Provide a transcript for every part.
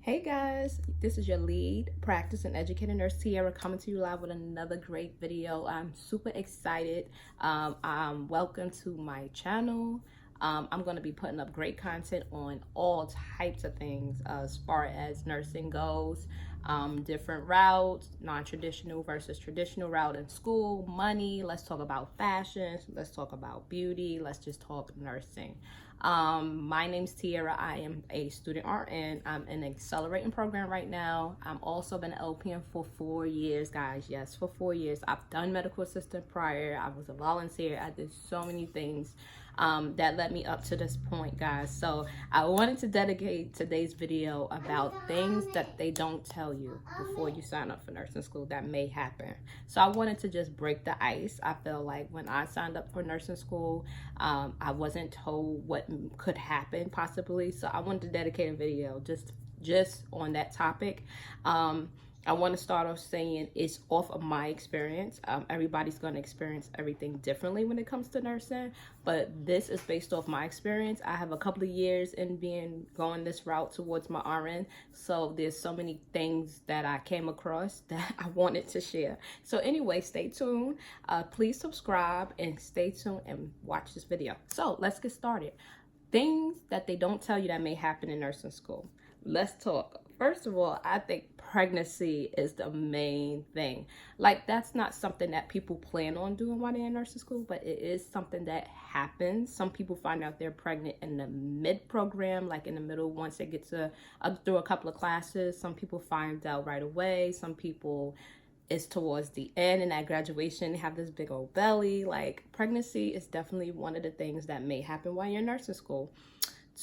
Hey guys, this is your lead practice and educator nurse Tiara coming to you live with another great video. I'm super excited. Welcome to my channel. I'm going to be putting up great content on all types of things as far as nursing goes, different routes, non-traditional versus traditional route in school, money. Let's talk about fashion. Let's talk about beauty. Let's just talk nursing. My name's Tiara. I am a student RN. I'm in an accelerating program right now. I'm also been an LPN for 4 years, guys. Yes, for 4 years. I've done medical assistant prior. I was a volunteer. I did so many things that led me up to this point, guys. So I wanted to dedicate today's video about things that they don't tell you before you sign up for nursing school that may happen. So I wanted to just break the ice. I feel like when I signed up for nursing school, I wasn't told what could happen possibly. So I wanted to dedicate a video just on that topic. I want to start off saying it's off of my experience. Everybody's going to experience everything differently when it comes to nursing, but this is based off my experience. I have a couple of years in going this route towards my RN, so there's so many things that I came across that I wanted to share. So anyway, stay tuned. Please subscribe and stay tuned and watch this video. So let's get started. Things that they don't tell you that may happen in nursing school. Let's talk. First of all, I think pregnancy is the main thing. Like, that's not something that people plan on doing while they're in nursing school, but it is something that happens. Some people find out they're pregnant in the mid-program, like in the middle, once they get to through a couple of classes. Some people find out right away. Some people it's towards the end and at graduation have this big old belly. Like, pregnancy is definitely one of the things that may happen while you're in nursing school.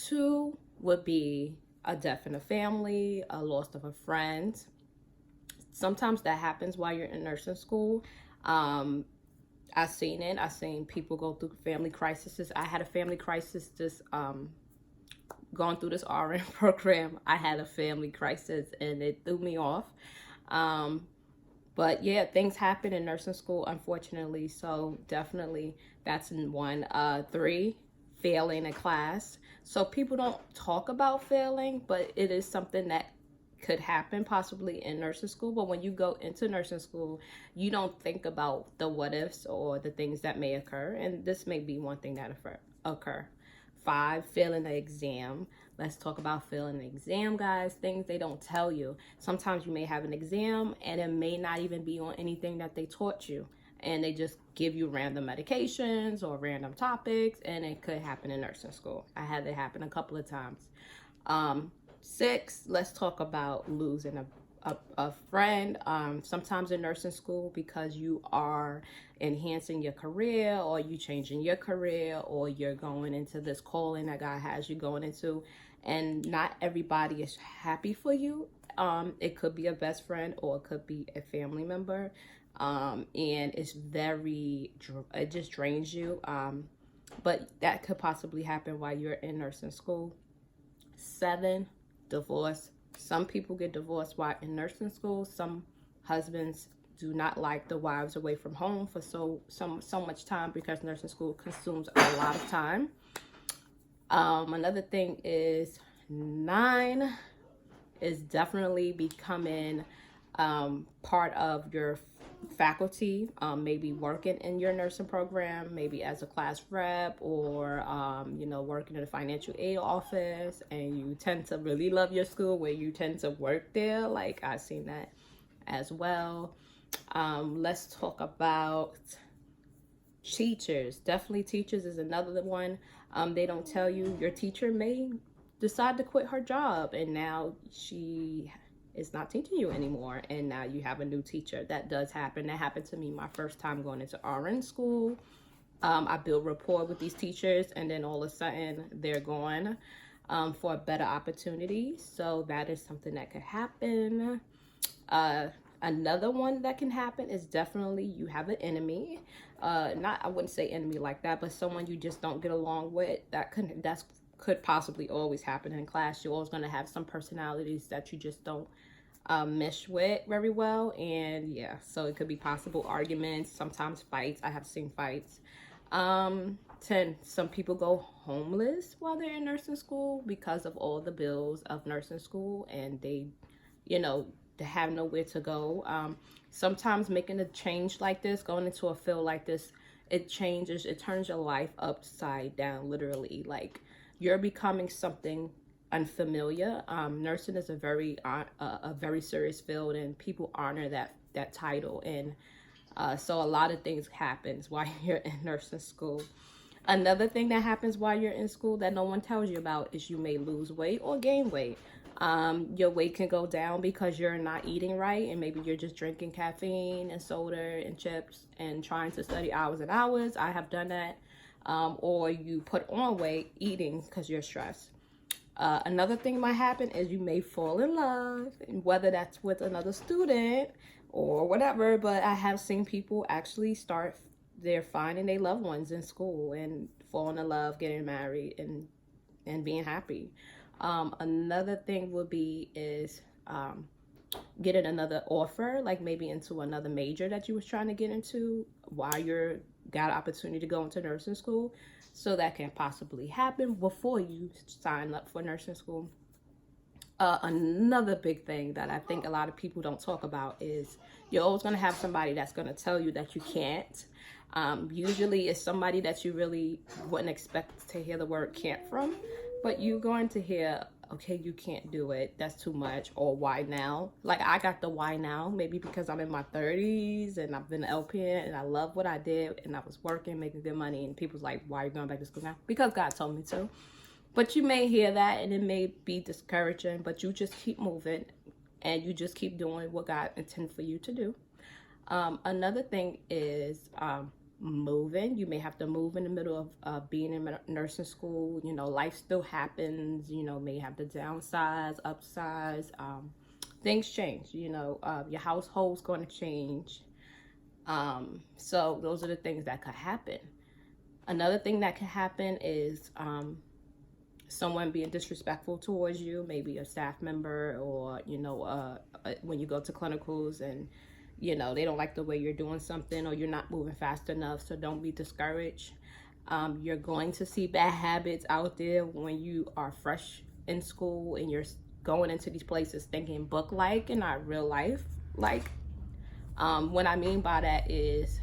2 would be a death in a family, a loss of a friend. Sometimes that happens while you're in nursing school. I've seen it. I've seen people go through family crises. I had a family crisis just going through this RN program. I had a family crisis and it threw me off. But yeah, things happen in nursing school, unfortunately. So definitely that's in one. 3, failing a class. So people don't talk about failing, but it is something that could happen possibly in nursing school. But when you go into nursing school, you don't think about the what ifs or the things that may occur. And this may be one thing that occur. 5, failing the exam. Let's talk about failing the exam, guys. Things they don't tell you. Sometimes you may have an exam and it may not even be on anything that they taught you, and they just give you random medications or random topics, and it could happen in nursing school. I had it happen a couple of times. 6, let's talk about losing a friend. Sometimes in nursing school, because you are enhancing your career, or you changing your career, or you're going into this calling that God has you going into, and not everybody is happy for you. It could be a best friend or it could be a family member. And it's it just drains you. But that could possibly happen while you're in nursing school. 7, divorce. Some people get divorced while in nursing school. Some husbands do not like the wives away from home for so much time, because nursing school consumes a lot of time. Another thing is 9 is definitely becoming part of your faculty, maybe working in your nursing program, maybe as a class rep, or working in a financial aid office, and you tend to really love your school where you tend to work there. Like, I've seen that as well. Let's talk about teachers. Definitely teachers is another one. They don't tell you your teacher may decide to quit her job, and now she is not teaching you anymore, and now you have a new teacher. That does happen. That happened to me my first time going into RN school. I built rapport with these teachers, and then all of a sudden they're gone for a better opportunity. So that is something that could happen. Another one that can happen is definitely you have an enemy. I wouldn't say enemy like that, but someone you just don't get along with. That could possibly always happen in class. You're always going to have some personalities that you just don't mesh with very well, and yeah, so it could be possible arguments, sometimes fights. I have seen fights. 10, some people go homeless while they're in nursing school because of all the bills of nursing school, and they, you know, they have nowhere to go. Sometimes making a change like this, going into a field like this, it turns your life upside down, literally. Like, you're becoming something unfamiliar. Nursing is a very serious field, and people honor that title. And so a lot of things happens while you're in nursing school. Another thing that happens while you're in school that no one tells you about is you may lose weight or gain weight. Your weight can go down because you're not eating right, and maybe you're just drinking caffeine and soda and chips and trying to study hours and hours. I have done that. Or you put on weight eating because you're stressed. Another thing might happen is you may fall in love, whether that's with another student or whatever, but I have seen people actually they're finding their loved ones in school and falling in love, getting married, and being happy. Another thing would be is getting another offer, like maybe into another major that you was trying to get into while you're got an opportunity to go into nursing school. So that can possibly happen before you sign up for nursing school. Another big thing that I think a lot of people don't talk about is you're always going to have somebody that's going to tell you that you can't. Usually it's somebody that you really wouldn't expect to hear the word can't from, but you're going to hear, okay, you can't do it, that's too much, or why now? Like, I got the why now, maybe because I'm in my 30s and I've been an LPN and I love what I did and I was working, making good money, and people's like, why are you going back to school now? Because God told me to. But you may hear that and it may be discouraging, but you just keep moving and you just keep doing what God intended for you to do. Another thing is moving. You may have to move in the middle of being in nursing school. You know, life still happens. You know, may have to downsize, upsize. Things change. You know, your household's going to change. So those are the things that could happen. Another thing that could happen is someone being disrespectful towards you, maybe a staff member, or, you know, when you go to clinicals and, you know, they don't like the way you're doing something, or you're not moving fast enough. So don't be discouraged. You're going to see bad habits out there when you are fresh in school and you're going into these places thinking book-like and not real life. Like, what I mean by that is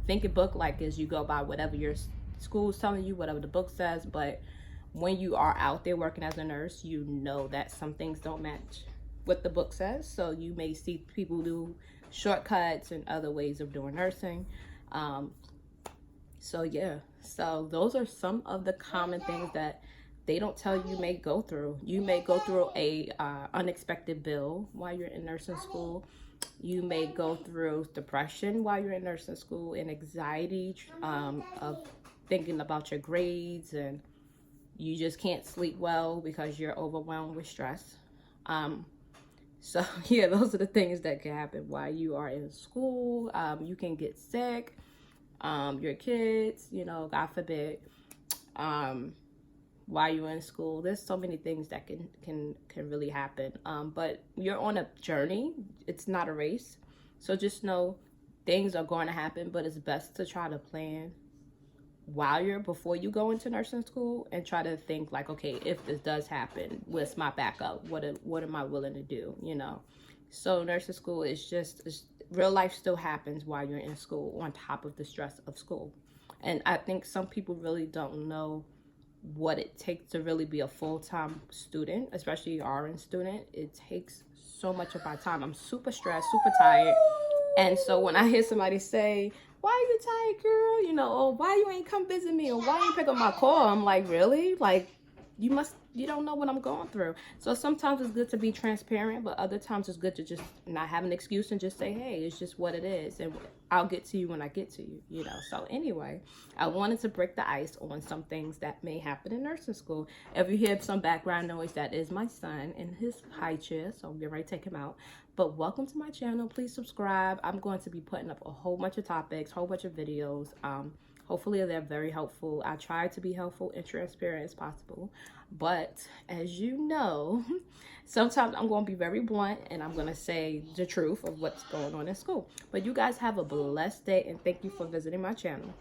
thinking book-like is you go by whatever your school's telling you, whatever the book says, but when you are out there working as a nurse, you know that some things don't match what the book says. So you may see people do shortcuts and other ways of doing nursing. So yeah, so those are some of the common things that they don't tell you may go through. You may go through a unexpected bill while you're in nursing school. You may go through depression while you're in nursing school, and anxiety of thinking about your grades, and you just can't sleep well because you're overwhelmed with stress. So yeah, those are the things that can happen while you are in school. You can get sick, your kids, you know, God forbid, while you're in school. There's so many things that can really happen. But you're on a journey. It's not a race. So just know things are going to happen, but it's best to try to plan before you go into nursing school, and try to think like, okay, if this does happen, what's my backup? What am I willing to do? You know, so nursing school is real life still happens while you're in school, on top of the stress of school. And I think some people really don't know what it takes to really be a full-time student, especially RN student. It takes so much of my time. I'm super stressed, super tired. And so when I hear somebody say, why are you tired, girl? You know, or why you ain't come visit me, or why you ain't pick up my call? I'm like, really? Like, you don't know what I'm going through. So sometimes it's good to be transparent, but other times it's good to just not have an excuse and just say, hey, it's just what it is, and I'll get to you when I get to you, you know. So anyway, I wanted to break the ice on some things that may happen in nursing school. If you hear some background noise, that is my son in his high chair, so I'm getting ready to take him out. But welcome to my channel. Please subscribe. I'm going to be putting up a whole bunch of topics, whole bunch of videos. Hopefully they're very helpful. I try to be helpful and transparent as possible. But as you know, sometimes I'm going to be very blunt and I'm going to say the truth of what's going on in school. But you guys have a blessed day, and thank you for visiting my channel.